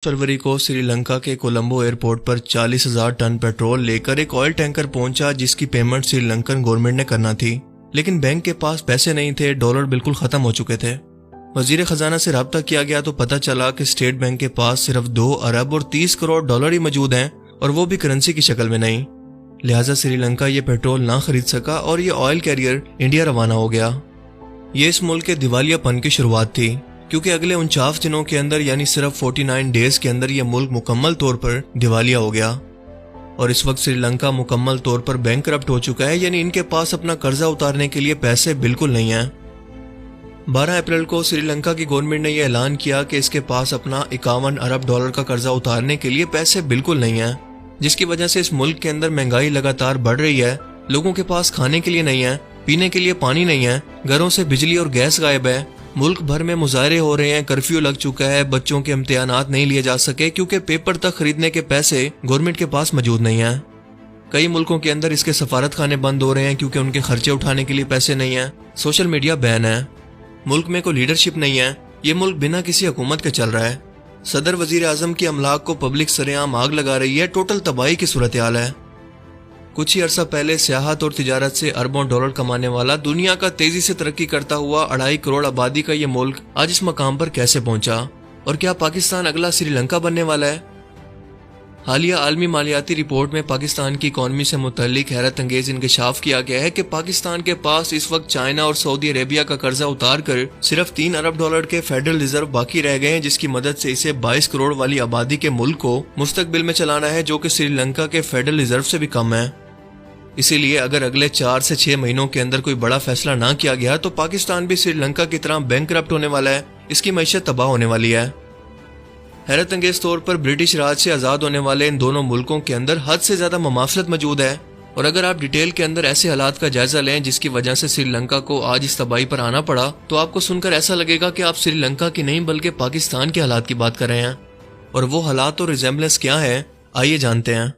फरवरी को श्रीलंका के कोलंबो एयरपोर्ट पर 40,000 टन पेट्रोल लेकर एक ऑयल टैंकर पहुंचा जिसकी पेमेंट श्रीलंकन गवर्नमेंट ने करना थी, लेकिन बैंक के पास पैसे नहीं थे। डॉलर बिल्कुल खत्म हो चुके थे। वजीर खजाना से राब्ता किया गया तो पता चला कि स्टेट बैंक के पास सिर्फ 2 अरब और 30 करोड़ डॉलर ही मौजूद हैं, और वो भी करेंसी की शक्ल में नहीं। लिहाजा श्रीलंका ये पेट्रोल ना खरीद सका और ये ऑयल कैरियर इंडिया रवाना हो गया। ये इस मुल्क के दिवालियापन की शुरुआत थी, क्योंकि अगले 49 दिनों के अंदर यानी सिर्फ 49 डेज के अंदर यह मुल्क मुकम्मल तौर पर दिवालिया हो गया। और इस वक्त श्रीलंका मुकम्मल तौर पर बैंकरप्ट हो चुका है, यानी इनके पास अपना कर्जा उतारने के लिए पैसे बिल्कुल नहीं है। 12 अप्रैल को श्रीलंका की गवर्नमेंट ने यह ऐलान किया कि इसके पास अपना 51 अरब डॉलर का कर्जा उतारने के लिए पैसे बिल्कुल नहीं है, जिसकी वजह से इस मुल्क के अंदर महंगाई लगातार बढ़ रही है। लोगों के पास खाने के लिए नहीं है, पीने के लिए पानी नहीं है, घरों से बिजली और गैस गायब है। मुल्क भर में मुजाहरे हो रहे हैं, कर्फ्यू लग चुका है, बच्चों के इम्तिहानात नहीं लिए जा सके क्योंकि पेपर तक खरीदने के पैसे गवर्नमेंट के पास मौजूद नहीं है। कई मुल्कों के अंदर इसके सफारत खाने बंद हो रहे हैं क्योंकि उनके खर्चे उठाने के लिए पैसे नहीं है। सोशल मीडिया बैन है। मुल्क में कोई लीडरशिप नहीं है। ये मुल्क बिना किसी हुकूमत के चल रहा है। सदर वजीर आजम की अमलाक को पब्लिक सरेआम आग लगा रही है। टोटल तबाही की सूरत हाल है। कुछ ही अरसा पहले सियाहत और तिजारत से अरबों डॉलर कमाने वाला, दुनिया का तेजी से तरक्की करता हुआ 2.5 करोड़ आबादी का ये मुल्क आज इस मकाम पर कैसे पहुंचा? और क्या पाकिस्तान अगला श्रीलंका बनने वाला है? हालिया आलमी मालियाती रिपोर्ट में पाकिस्तान की इकॉनमी से मुतल्लिक हैरत अंगेज इंकशाफ किया गया है कि पाकिस्तान के पास इस वक्त चाइना और सऊदी अरेबिया का कर्जा उतार कर सिर्फ 3 अरब डॉलर के फेडरल रिजर्व बाकी रह गए हैं, जिसकी मदद से इसे 22 करोड़ वाली आबादी के मुल्क को मुस्तकबिल में चलाना है, जो कि श्रीलंका के फेडरल रिजर्व से भी कम है। इसीलिए अगर अगले 4 से 6 महीनों के अंदर कोई बड़ा फैसला ना किया गया तो पाकिस्तान भी श्रीलंका की तरह बैंकरप्ट होने वाला है। इसकी मईशत तबाह होने वाली है। हैरत अंगेज तौर पर ब्रिटिश राज से आजाद होने वाले इन दोनों मुल्कों के अंदर हद से ज्यादा ममासलत मौजूद है। और अगर आप डिटेल के अंदर ऐसे हालात का जायजा लें जिसकी वजह से श्रीलंका को आज इस तबाही पर आना पड़ा, तो आपको सुनकर ऐसा लगेगा कि आप श्रीलंका की नहीं बल्कि पाकिस्तान के हालात की बात कर रहे हैं। और वो हालात और रिजेम्बलेंस क्या है, आइए जानते हैं।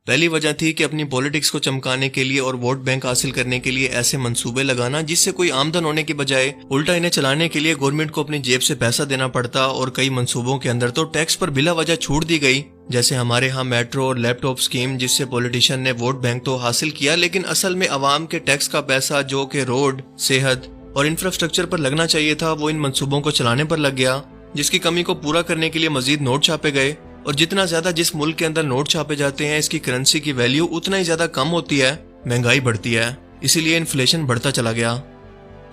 पहली वजह थी कि अपनी पॉलिटिक्स को चमकाने के लिए और वोट बैंक हासिल करने के लिए ऐसे मंसूबे लगाना जिससे कोई आमदन होने के बजाय उल्टा इन्हें चलाने के लिए गवर्नमेंट को अपनी जेब से पैसा देना पड़ता। और कई मंसूबों के अंदर तो टैक्स पर बिला वजह छूट दी गई, जैसे हमारे यहाँ मेट्रो और लैपटॉप स्कीम, जिससे पॉलिटिशियन ने वोट बैंक तो हासिल किया, लेकिन असल में अवाम के टैक्स का पैसा जो कि रोड, सेहत और इंफ्रास्ट्रक्चर पर लगना चाहिए था, वो इन मंसूबों को चलाने पर लग गया, जिसकी कमी को पूरा करने के लिए मजीद नोट छापे गए। और जितना ज्यादा जिस मुल्क के अंदर नोट छापे जाते हैं, इसकी करेंसी की वैल्यू उतना ही ज्यादा कम होती है, महंगाई बढ़ती है। इसीलिए इन्फ्लेशन बढ़ता चला गया,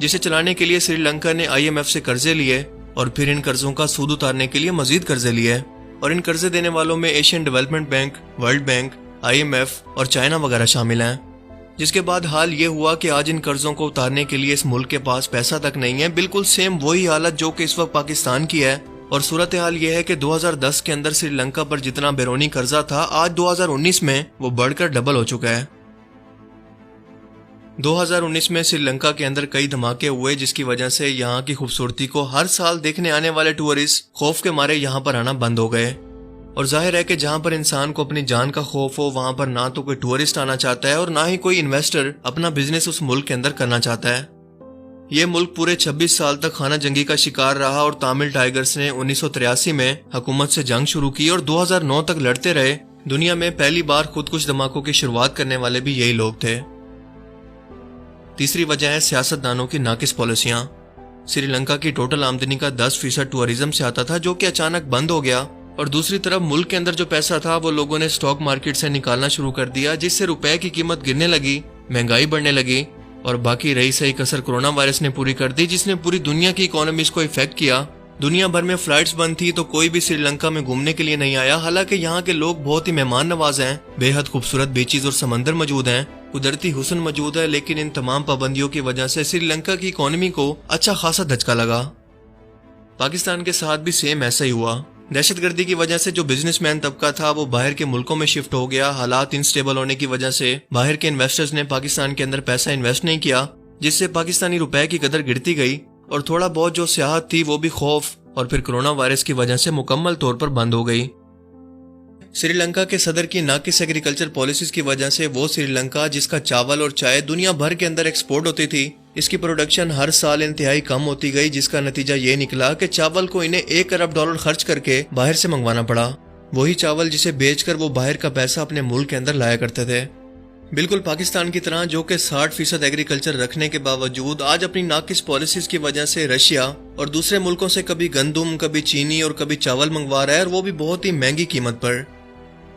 जिसे चलाने के लिए श्रीलंका ने IMF से कर्जे लिए और फिर इन कर्जों का सूद उतारने के लिए मजीद कर्जे लिए। और इन कर्जे देने वालों में Asian development bank, world bank, IMF और चाइना वगैरह शामिल हैं। जिसके बाद हाल ये हुआ कि आज इन कर्जों को उतारने के लिए इस मुल्क के पास पैसा तक नहीं है। बिल्कुल सेम वही हालत जो कि इस वक्त पाकिस्तान की है। और सूरत हाल ये है कि 2010 के अंदर श्रीलंका पर जितना बैरूनी कर्जा था, आज 2019 में वो बढ़कर डबल हो चुका है। 2019 में श्रीलंका के अंदर कई धमाके हुए, जिसकी वजह से यहाँ की खूबसूरती को हर साल देखने आने वाले टूरिस्ट खौफ के मारे यहाँ पर आना बंद हो गए। और जाहिर है कि जहाँ पर इंसान को अपनी जान का खौफ हो, वहाँ पर ना तो कोई टूरिस्ट आना चाहता है और ना ही कोई इन्वेस्टर अपना बिजनेस उस मुल्क के अंदर करना चाहता है। ये मुल्क पूरे 26 साल तक खाना जंगी का शिकार रहा और तमिल टाइगर्स ने 1983 में हुकूमत से जंग शुरू की और 2009 तक लड़ते रहे। दुनिया में पहली बार खुदकुश धमाकों की शुरुआत करने वाले भी यही लोग थे। तीसरी वजह है सियासतदानों की नाकिस पॉलिसियां। श्रीलंका की टोटल आमदनी का 10% टूरिज्म से आता था, जो कि अचानक बंद हो गया। और दूसरी तरफ मुल्क के अंदर जो पैसा था वो लोगों ने स्टॉक मार्केट से निकालना शुरू कर दिया, जिससे रुपए की कीमत गिरने लगी, महंगाई बढ़ने लगी। और बाकी रही सही कसर कोरोना वायरस ने पूरी कर दी, जिसने पूरी दुनिया की इकोनॉमीज को इफेक्ट किया। दुनिया भर में फ्लाइट्स बंद थी तो कोई भी श्रीलंका में घूमने के लिए नहीं आया। हालांकि यहाँ के लोग बहुत ही मेहमान नवाज हैं, बेहद खूबसूरत बीचेस और समंदर मौजूद हैं, कुदरती हुस्न मौजूद है। लेकिन इन तमाम पाबंदियों की वजह से श्रीलंका की इकोनॉमी को अच्छा खासा धचका लगा। पाकिस्तान के साथ भी सेम ऐसा ही हुआ। दहशतगर्दी की वजह से जो बिजनेसमैन तबका था वो बाहर के मुल्कों में शिफ्ट हो गया। हालात इनस्टेबल होने की वजह से बाहर के इन्वेस्टर्स ने पाकिस्तान के अंदर पैसा इन्वेस्ट नहीं किया, जिससे पाकिस्तानी रुपए की कदर गिरती गई। और थोड़ा बहुत जो सियाहत थी वो भी खौफ और फिर कोरोना वायरस की वजह से मुकम्मल तौर पर बंद हो गई। श्रीलंका के सदर की नाकिस एग्रीकल्चर पॉलिसीज की वजह से वो श्रीलंका जिसका चावल और चाय दुनिया भर के अंदर एक्सपोर्ट होती थी, اس کی پروڈکشن ہر سال انتہائی کم ہوتی گئی، جس کا نتیجہ یہ نکلا کہ چاول کو انہیں $1 ارب خرچ کر کے باہر سے منگوانا پڑا، وہی چاول جسے بیچ کر وہ باہر کا پیسہ اپنے ملک کے اندر لایا کرتے تھے۔ بالکل پاکستان کی طرح جو کہ 60% ایگریکلچر رکھنے کے باوجود آج اپنی ناقص پالیسیز کی وجہ سے رشیا اور دوسرے ملکوں سے کبھی گندم، کبھی چینی اور کبھی چاول منگوا رہا ہے، اور وہ بھی بہت ہی مہنگی قیمت پر۔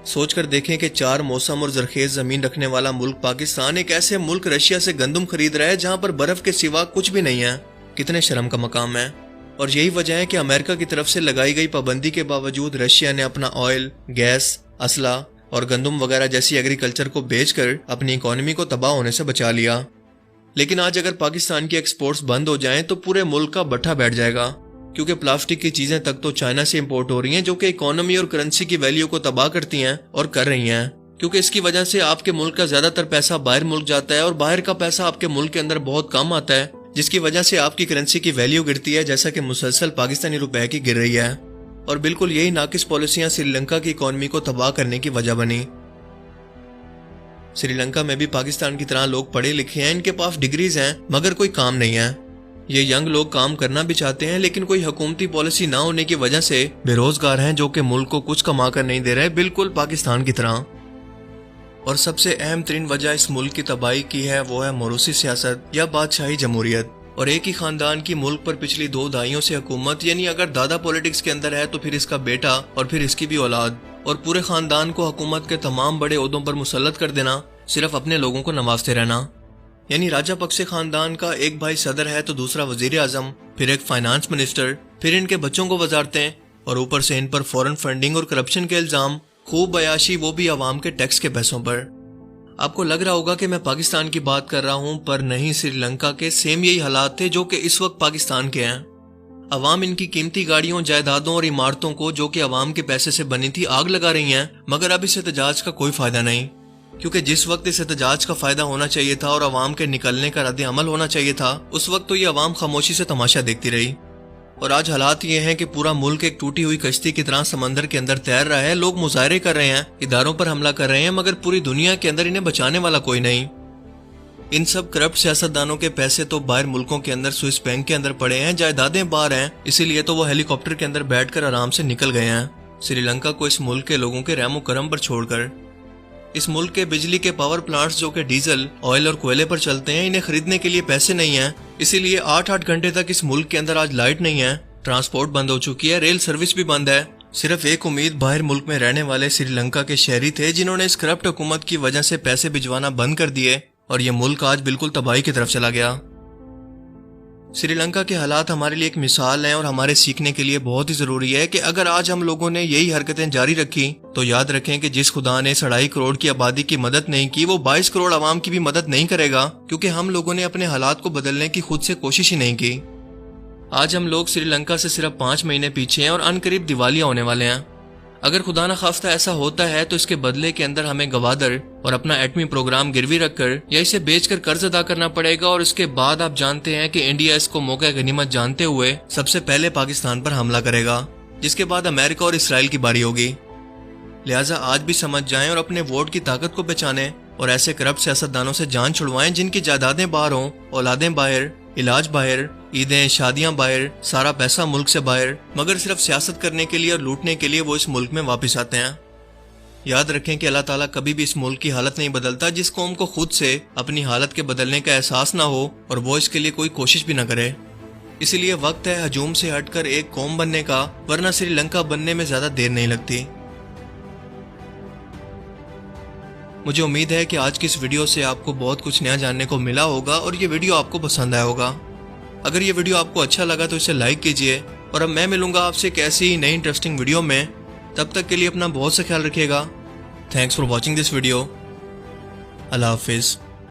سوچ کر دیکھیں کہ 4 موسم اور زرخیز زمین رکھنے والا ملک پاکستان ایک ایسے ملک رشیا سے گندم خرید رہا ہے جہاں پر برف کے سوا کچھ بھی نہیں ہے، کتنے شرم کا مقام ہے۔ اور یہی وجہ ہے کہ امریکہ کی طرف سے لگائی گئی پابندی کے باوجود رشیا نے اپنا آئل، گیس، اسلحہ اور گندم وغیرہ جیسی ایگریکلچر کو بیچ کر اپنی اکانومی کو تباہ ہونے سے بچا لیا۔ لیکن آج اگر پاکستان کی ایکسپورٹس بند ہو جائیں تو پورے ملک کا بٹھا بیٹھ جائے گا، کیونکہ پلاسٹک کی چیزیں تک تو چائنا سے امپورٹ ہو رہی ہیں جو کہ اکانومی اور کرنسی کی ویلیو کو تباہ کرتی ہیں اور کر رہی ہیں، کیونکہ اس کی وجہ سے آپ کے ملک کا زیادہ تر پیسہ باہر ملک جاتا ہے اور باہر کا پیسہ آپ کے ملک کے اندر بہت کم آتا ہے، جس کی وجہ سے آپ کی کرنسی کی ویلیو گرتی ہے، جیسا کہ مسلسل پاکستانی روپے کی گر رہی ہے۔ اور بالکل یہی ناقص پالیسیاں سری لنکا کی اکانومی کو تباہ کرنے کی وجہ بنی۔ سری لنکا میں بھی پاکستان کی طرح لوگ پڑھے لکھے ہیں، ان کے پاس ڈگریز ہیں، مگر کوئی کام نہیں ہے۔ یہ ینگ لوگ کام کرنا بھی چاہتے ہیں لیکن کوئی حکومتی پالیسی نہ ہونے کی وجہ سے بے روزگار ہیں، جو کہ ملک کو کچھ کما کر نہیں دے رہے، بالکل پاکستان کی طرح۔ اور سب سے اہم ترین وجہ اس ملک کی تباہی کی ہے، وہ ہے موروثی سیاست یا بادشاہی جمہوریت، اور ایک ہی خاندان کی ملک پر پچھلی 2 دہائیوں سے حکومت، یعنی اگر دادا پولیٹکس کے اندر ہے تو پھر اس کا بیٹا اور پھر اس کی بھی اولاد، اور پورے خاندان کو حکومت کے تمام بڑے عہدوں پر مسلط کر دینا، صرف اپنے لوگوں کو نوازتے رہنا۔ یعنی راجہ پکسے خاندان کا ایک بھائی صدر ہے تو دوسرا وزیر اعظم، پھر ایک فائنانس منسٹر، پھر ان کے بچوں کو وزارتیں، اور اوپر سے ان پر فورن فنڈنگ اور کرپشن کے الزام، خوب عیاشی، وہ بھی عوام کے ٹیکس کے پیسوں پر۔ آپ کو لگ رہا ہوگا کہ میں پاکستان کی بات کر رہا ہوں، پر نہیں، سری لنکا کے سیم یہی حالات تھے جو کہ اس وقت پاکستان کے ہیں۔ عوام ان کی قیمتی گاڑیوں، جائیدادوں اور عمارتوں کو جو کہ عوام کے پیسے سے بنی تھی آگ لگا رہی ہیں، مگر اب اس احتجاج کا کوئی فائدہ نہیں، کیونکہ جس وقت اس احتجاج کا فائدہ ہونا چاہیے تھا اور عوام کے نکلنے کا رد عمل ہونا چاہیے تھا، اس وقت تو یہ عوام خاموشی سے تماشا دیکھتی رہی۔ اور آج حالات یہ ہیں کہ پورا ملک ایک ٹوٹی ہوئی کشتی کی طرح سمندر کے اندر تیر رہا ہے، لوگ مظاہرے کر رہے ہیں، اداروں پر حملہ کر رہے ہیں، مگر پوری دنیا کے اندر انہیں بچانے والا کوئی نہیں۔ ان سب کرپٹ سیاستدانوں کے پیسے تو باہر ملکوں کے اندر سوئس بینک کے اندر پڑے ہیں، جائیدادیں باہر ہیں، اسی لیے تو وہ ہیلی کاپٹر کے اندر بیٹھ کر آرام سے نکل گئے ہیں سری لنکا کو اس ملک کے لوگوں کے رحم و کرم پر چھوڑ کر۔ اس ملک کے بجلی کے پاور پلانٹس جو کہ ڈیزل، آئل اور کوئلے پر چلتے ہیں، انہیں خریدنے کے لیے پیسے نہیں ہیں، اسی لیے 8 گھنٹے تک اس ملک کے اندر آج لائٹ نہیں ہے، ٹرانسپورٹ بند ہو چکی ہے، ریل سروس بھی بند ہے۔ صرف ایک امید باہر ملک میں رہنے والے سری لنکا کے شہری تھے، جنہوں نے اس کرپٹ حکومت کی وجہ سے پیسے بھجوانا بند کر دیے، اور یہ ملک آج بالکل تباہی کی طرف چلا گیا۔ سری لنکا کے حالات ہمارے لیے ایک مثال ہیں اور ہمارے سیکھنے کے لیے بہت ہی ضروری ہے کہ اگر آج ہم لوگوں نے یہی حرکتیں جاری رکھی تو یاد رکھیں کہ جس خدا نے 2.5 کروڑ کی آبادی کی مدد نہیں کی، وہ 22 کروڑ عوام کی بھی مدد نہیں کرے گا، کیونکہ ہم لوگوں نے اپنے حالات کو بدلنے کی خود سے کوشش ہی نہیں کی۔ آج ہم لوگ سری لنکا سے صرف 5 مہینے پیچھے ہیں اور ان قریب دیوالیاں ہونے والے ہیں۔ اگر خدا نہ خواستہ ایسا ہوتا ہے تو اس کے بدلے کے اندر ہمیں گوادر اور اپنا ایٹمی پروگرام گروی رکھ کر یا اسے بیچ کر قرض ادا کرنا پڑے گا، اور اس کے بعد آپ جانتے ہیں کہ انڈیا اس کو موقع غنیمت جانتے ہوئے سب سے پہلے پاکستان پر حملہ کرے گا، جس کے بعد امریکہ اور اسرائیل کی باری ہوگی۔ لہٰذا آج بھی سمجھ جائیں اور اپنے ووٹ کی طاقت کو پہچانیں اور ایسے کرپٹ سیاستدانوں سے جان چھڑوائیں جن کی جائیدادیں باہر ہوں، اولادیں باہر، علاج باہر، عیدیں، شادیاں باہر، سارا پیسہ ملک سے باہر، مگر صرف سیاست کرنے کے لیے اور لوٹنے کے لیے وہ اس ملک میں واپس آتے ہیں۔ یاد رکھیں کہ اللہ تعالیٰ کبھی بھی اس ملک کی حالت نہیں بدلتا جس قوم کو خود سے اپنی حالت کے بدلنے کا احساس نہ ہو اور وہ اس کے لیے کوئی کوشش بھی نہ کرے۔ اسی لیے وقت ہے ہجوم سے ہٹ کر ایک قوم بننے کا، ورنہ سری لنکا بننے میں زیادہ دیر نہیں لگتی۔ مجھے امید ہے کہ آج کی اس ویڈیو سے آپ کو بہت کچھ نیا جاننے کو ملا ہوگا اور یہ ویڈیو آپ کو پسند آیا ہوگا۔ اگر یہ ویڈیو آپ کو اچھا لگا تو اسے لائک کیجئے، اور اب میں ملوں گا آپ سے ایک ایسی نئی انٹرسٹنگ ویڈیو میں۔ تب تک کے لیے اپنا بہت سا خیال رکھیے گا۔ Thanks for watching this video. اللہ حافظ۔